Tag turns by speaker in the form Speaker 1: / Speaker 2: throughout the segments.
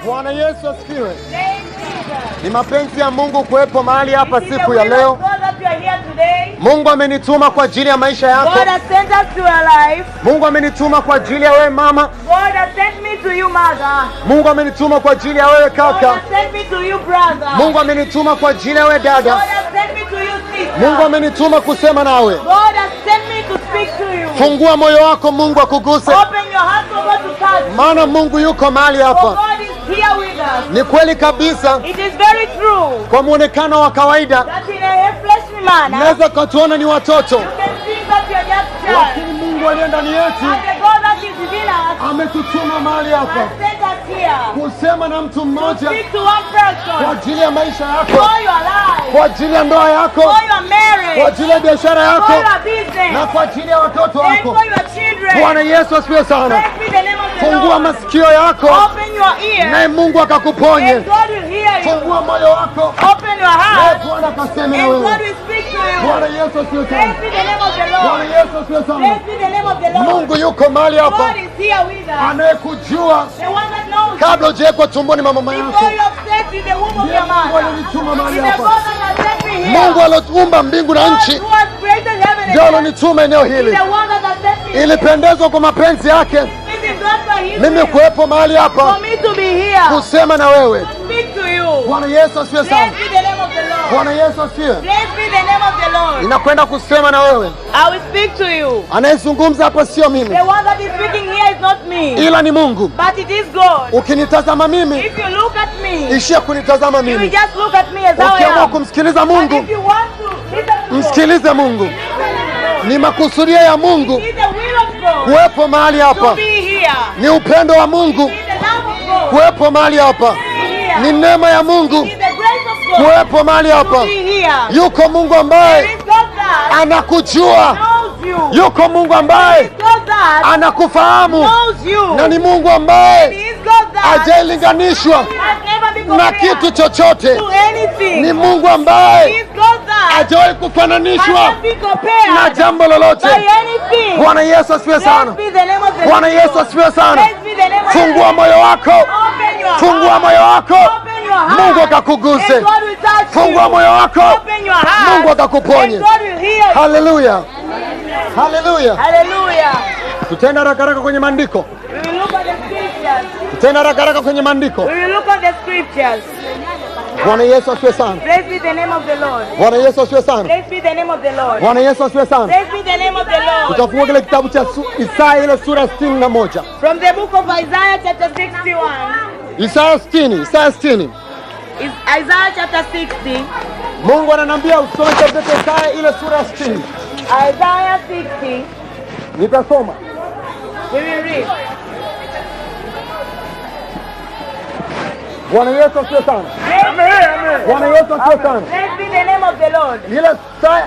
Speaker 1: Bwana Yesu asifiwe. Ni mapenzi ya Mungu kuwepo mahali hapa siku ya leo. Mungu amenituma kwa ajili ya maisha yako.
Speaker 2: God has sent us to your life.
Speaker 1: Mungu amenituma kwa ajili ya wewe mama.
Speaker 2: God has sent me to you, mother.
Speaker 1: Mungu amenituma kwa ajili ya wewe
Speaker 2: God
Speaker 1: kaka.
Speaker 2: has sent me to you, brother.
Speaker 1: Mungu amenituma kwa ajili ya wewe
Speaker 2: God
Speaker 1: dada.
Speaker 2: has sent me to you, sister.
Speaker 1: Mungu amenituma kusema nawe.
Speaker 2: God has sent me to speak to you.
Speaker 1: Fungua moyo wako, Mungu akuguse.
Speaker 2: Open your heart for God to touch you.
Speaker 1: Maana Mungu yuko mahali
Speaker 2: For
Speaker 1: hapa.
Speaker 2: God is here with us.
Speaker 1: Ni kweli kabisa,
Speaker 2: It is very true
Speaker 1: kwa muonekano wa kawaida
Speaker 2: that in a fleshly manner,
Speaker 1: naweza kutuona ni watoto,
Speaker 2: you can think that you are just child.
Speaker 1: lakini Mungu aliye ndani yetu
Speaker 2: And the God that is within us
Speaker 1: ametutuma mahali
Speaker 2: has
Speaker 1: hapa
Speaker 2: sent us here
Speaker 1: kusema na mtu
Speaker 2: to
Speaker 1: mmoja
Speaker 2: speak to one
Speaker 1: kwa
Speaker 2: person
Speaker 1: ajili ya maisha yako,
Speaker 2: for your life,
Speaker 1: kwa ajili ya ndoa yako,
Speaker 2: for your marriage,
Speaker 1: kwa ajili ya biashara
Speaker 2: for
Speaker 1: yako
Speaker 2: your business,
Speaker 1: na kwa ajili ya watoto
Speaker 2: and
Speaker 1: wako.
Speaker 2: for your children.
Speaker 1: Bwana Yesu asifiwe sana.
Speaker 2: Blessed be the name of the
Speaker 1: Fungua
Speaker 2: Lord.
Speaker 1: masikio yako
Speaker 2: Open your ear,
Speaker 1: naye Mungu akakuponye.
Speaker 2: and God will hear you.
Speaker 1: Fungua moyo wako
Speaker 2: Open your
Speaker 1: naye
Speaker 2: heart,
Speaker 1: Bwana akaseme na
Speaker 2: and God
Speaker 1: wewe.
Speaker 2: will speak to you.
Speaker 1: Bwana Yesu asifiwe sana.
Speaker 2: Blessed be the name of the
Speaker 1: Bwana
Speaker 2: Lord.
Speaker 1: Yesu asifiwe sana.
Speaker 2: Blessed be the name of the Lord.
Speaker 1: Mungu yuko mahali hapa,
Speaker 2: God is here with us.
Speaker 1: anayekujua
Speaker 2: The one that knows you.
Speaker 1: kabla hujawekwa tumboni mwa mama yako.
Speaker 2: Before you have stepped in the womb of
Speaker 1: Ndiye
Speaker 2: your
Speaker 1: Mungu
Speaker 2: mother.
Speaker 1: alinituma mahali
Speaker 2: It's the
Speaker 1: hapa.
Speaker 2: God that has sent me here.
Speaker 1: Mungu aliumba mbingu na
Speaker 2: God
Speaker 1: nchi
Speaker 2: who has created heaven and
Speaker 1: ndio
Speaker 2: earth.
Speaker 1: alonituma eneo
Speaker 2: He's
Speaker 1: hili.
Speaker 2: the one that has sent me here.
Speaker 1: Ilipendezwa kwa mapenzi yake
Speaker 2: It is God by His
Speaker 1: mimi
Speaker 2: will
Speaker 1: kuwepo mahali hapa
Speaker 2: for me to be here
Speaker 1: kusema na wewe.
Speaker 2: to speak to you.
Speaker 1: Bwana Yesu asifiwe sana.
Speaker 2: Blessed be the name of the Lord.
Speaker 1: Bwana Yesu asifiwe.
Speaker 2: Blessed be the name of the Lord.
Speaker 1: Ninakwenda kusema na wewe.
Speaker 2: I will speak to you.
Speaker 1: Anayezungumza hapa sio mimi,
Speaker 2: The one that is speaking here is not me,
Speaker 1: ila ni Mungu.
Speaker 2: but it is God.
Speaker 1: Ukinitazama mimi,
Speaker 2: If you look at me,
Speaker 1: ishia kunitazama
Speaker 2: you will
Speaker 1: mimi.
Speaker 2: just look at me as I
Speaker 1: Ukiamua
Speaker 2: am.
Speaker 1: kumsikiliza
Speaker 2: And
Speaker 1: Mungu,
Speaker 2: if you want to listen to God,
Speaker 1: msikilize Mungu. Ni makusudio ya Mungu
Speaker 2: it's the will of God
Speaker 1: kuwepo mahali
Speaker 2: to
Speaker 1: hapa,
Speaker 2: be here.
Speaker 1: ni upendo wa Mungu
Speaker 2: It's the love of God
Speaker 1: kuwepo mahali hapa,
Speaker 2: to be here.
Speaker 1: ni neema ya Mungu
Speaker 2: It's the grace of God
Speaker 1: kuwepo mahali
Speaker 2: to
Speaker 1: hapa.
Speaker 2: be here.
Speaker 1: Yuko Mungu
Speaker 2: There
Speaker 1: ambaye
Speaker 2: is God that
Speaker 1: anakujua,
Speaker 2: knows you.
Speaker 1: yuko Mungu
Speaker 2: There
Speaker 1: ambaye
Speaker 2: is God that
Speaker 1: anakufahamu,
Speaker 2: knows you.
Speaker 1: na ni Mungu
Speaker 2: There
Speaker 1: ambaye
Speaker 2: is God that
Speaker 1: hajailinganishwa
Speaker 2: has never been
Speaker 1: na
Speaker 2: compared
Speaker 1: kitu chochote.
Speaker 2: to anything.
Speaker 1: Ni Mungu
Speaker 2: There
Speaker 1: ambaye
Speaker 2: is God that
Speaker 1: hajawahi
Speaker 2: has
Speaker 1: kufananishwa
Speaker 2: not been compared
Speaker 1: na jambo
Speaker 2: by
Speaker 1: lolote.
Speaker 2: anything.
Speaker 1: Bwana Yesu asifiwe sana.
Speaker 2: Blessed be the name of the
Speaker 1: Bwana
Speaker 2: Lord.
Speaker 1: Yesu asifiwe sana.
Speaker 2: Blessed be the name of the
Speaker 1: Fungua
Speaker 2: Lord.
Speaker 1: moyo wako,
Speaker 2: Open your
Speaker 1: fungua
Speaker 2: heart.
Speaker 1: moyo wako,
Speaker 2: Open your heart.
Speaker 1: Mungu akakuguse.
Speaker 2: And God will touch
Speaker 1: Fungua
Speaker 2: you.
Speaker 1: moyo wako,
Speaker 2: Open your heart.
Speaker 1: Mungu akakuponye.
Speaker 2: And God will hear you.
Speaker 1: Haleluya, haleluya.
Speaker 2: Hallelujah.
Speaker 1: Tutaenda haraka haraka kwenye maandiko,
Speaker 2: We will look at the scriptures.
Speaker 1: tutaenda haraka haraka kwenye maandiko.
Speaker 2: We will look at the scriptures.
Speaker 1: Bwana Yesu asifiwe sana.
Speaker 2: Blessed be the name of the Lord.
Speaker 1: Bwana Yesu asifiwe sana.
Speaker 2: Blessed be the name of the Lord.
Speaker 1: Bwana Yesu asifiwe sana.
Speaker 2: Blessed be the name of the Lord.
Speaker 1: Tutafungua kile kitabu cha Isaya ile sura 61.
Speaker 2: From the book of Isaiah chapter 61.
Speaker 1: Isaya 60, Isaya 60.
Speaker 2: Is Isaiah chapter 60.
Speaker 1: Mungu ananiambia usome kitabu cha Isaya ile sura 60.
Speaker 2: Isaiah 60.
Speaker 1: Nitasoma.
Speaker 2: We will read.
Speaker 1: Bwana Yesu asifiwe sana. Bwana Yesu asifiwe sana.
Speaker 2: Blessed be the name of the Lord.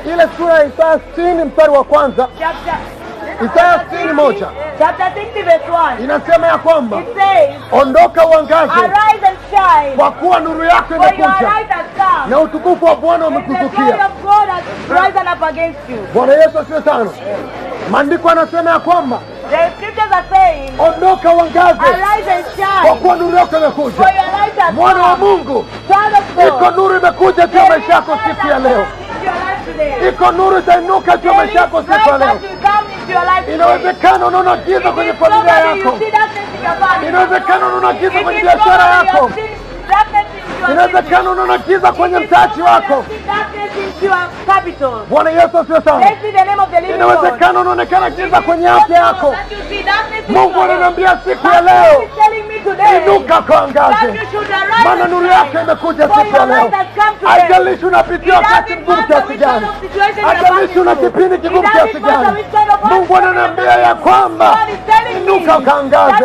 Speaker 1: Ile sura ya Isaya 60 mstari wa kwanza,
Speaker 2: Chapter
Speaker 1: Isaya 60:1
Speaker 2: Chapter 60 verse 1.
Speaker 1: inasema ya kwamba
Speaker 2: It says,
Speaker 1: ondoka uangaze,
Speaker 2: arise and shine,
Speaker 1: kwa kuwa nuru yako
Speaker 2: for your
Speaker 1: imekuja
Speaker 2: light has come,
Speaker 1: na utukufu wa Bwana
Speaker 2: and the glory
Speaker 1: umekuzukia.
Speaker 2: of God has risen up against you.
Speaker 1: Bwana Yesu asifiwe sana. Maandiko yanasema ya kwamba
Speaker 2: The scriptures are saying,
Speaker 1: ondoka uangaze,
Speaker 2: arise and
Speaker 1: kwa
Speaker 2: shine,
Speaker 1: kuwa nuru yako
Speaker 2: for
Speaker 1: imekuja.
Speaker 2: your light has
Speaker 1: Mwana wa
Speaker 2: come.
Speaker 1: Mungu,
Speaker 2: Son of
Speaker 1: iko
Speaker 2: God,
Speaker 1: nuru imekuja juu ya maisha yako siku ya leo.
Speaker 2: into your life today.
Speaker 1: Iko nuru itainuka juu ya
Speaker 2: There is
Speaker 1: maisha yako
Speaker 2: light
Speaker 1: siku ya leo.
Speaker 2: that will come into your life today.
Speaker 1: Inawezekana unaona giza kwenye
Speaker 2: It is
Speaker 1: familia
Speaker 2: somebody
Speaker 1: yako.
Speaker 2: you see darkness in your family.
Speaker 1: Inawezekana unaona giza
Speaker 2: It
Speaker 1: kwenye
Speaker 2: is
Speaker 1: biashara
Speaker 2: somebody you
Speaker 1: yako.
Speaker 2: have seen darkness in your business.
Speaker 1: Inawezekana unaona giza kwenye mtaji wako.
Speaker 2: Darkness into your capital.
Speaker 1: Bwana Yesu asifiwe sana.
Speaker 2: Blessed be the name of the living God.
Speaker 1: Inawezekana unaonekana giza kwenye afya yako.
Speaker 2: That you see darkness in
Speaker 1: Mungu
Speaker 2: your life.
Speaker 1: ananiambia siku
Speaker 2: But
Speaker 1: ya
Speaker 2: God
Speaker 1: leo,
Speaker 2: is telling me today
Speaker 1: inuka
Speaker 2: that
Speaker 1: kaangaze,
Speaker 2: you should arise
Speaker 1: maana
Speaker 2: and
Speaker 1: nuru
Speaker 2: shine.
Speaker 1: yako imekuja
Speaker 2: For
Speaker 1: siku ya
Speaker 2: your
Speaker 1: leo.
Speaker 2: light has come today.
Speaker 1: Haijalishi unapitia
Speaker 2: It
Speaker 1: wakati
Speaker 2: doesn't
Speaker 1: mgumu
Speaker 2: matter
Speaker 1: kiasi
Speaker 2: which kind
Speaker 1: gani,
Speaker 2: of situation you're
Speaker 1: haijalishi una
Speaker 2: passing through.
Speaker 1: kipindi
Speaker 2: It
Speaker 1: kigumu
Speaker 2: doesn't
Speaker 1: kiasi
Speaker 2: matter
Speaker 1: gani,
Speaker 2: which kind of
Speaker 1: Mungu
Speaker 2: hardship
Speaker 1: ananiambia
Speaker 2: you're
Speaker 1: ya
Speaker 2: facing.
Speaker 1: kwamba
Speaker 2: God is telling me
Speaker 1: inuka
Speaker 2: that
Speaker 1: kaangaze,